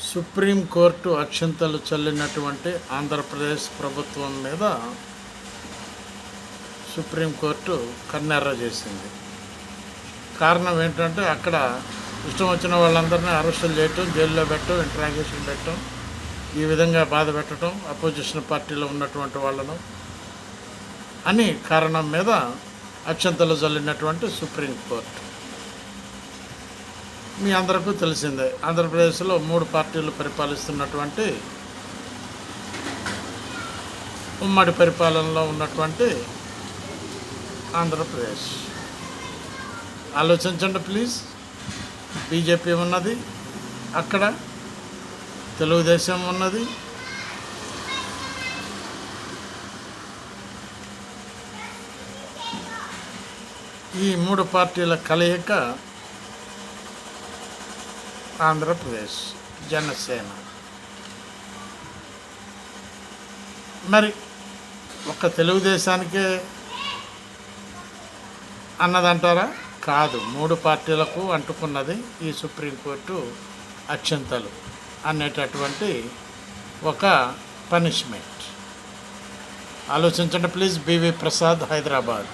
Supreme court అక్షింతలు చల్లినటువంటి ఆంధ్రప్రదేశ్ ప్రభుత్వం మీద సుప్రీంకోర్టు కన్నెర్ర చేసింది. కారణం ఏంటంటే అక్కడ ఇష్టం వచ్చిన వాళ్ళందరినీ అరెస్టులు చేయటం, జైల్లో పెట్టడం, ఇంట్రాగేషన్ పెట్టడం, ఈ విధంగా బాధ పెట్టడం, అపోజిషన్ పార్టీలో ఉన్నటువంటి వాళ్ళను అని కారణం మీద అక్షంతలు చల్లినటువంటి సుప్రీంకోర్టు. మీ అందరికీ తెలిసిందే, ఆంధ్రప్రదేశ్లో 3 పార్టీలు పరిపాలిస్తున్నటువంటి ఉమ్మడి పరిపాలనలో ఉన్నటువంటి ఆంధ్రప్రదేశ్. ఆలోచించండి ప్లీజ్. బీజేపీ ఉన్నది అక్కడ, తెలుగుదేశం ఉన్నది, ఈ 3 పార్టీల కలయిక ఆంధ్రప్రదేశ్ జనసేన. మరి ఒక్క తెలుగుదేశానికే అన్నదంటారా? కాదు, 3 పార్టీలకు అంటుకున్నది ఈ సుప్రీంకోర్టు అక్షంతలు అనేటటువంటి ఒక పనిష్మెంట్. ఆలోచించండి ప్లీజ్. బివి ప్రసాద్, హైదరాబాద్.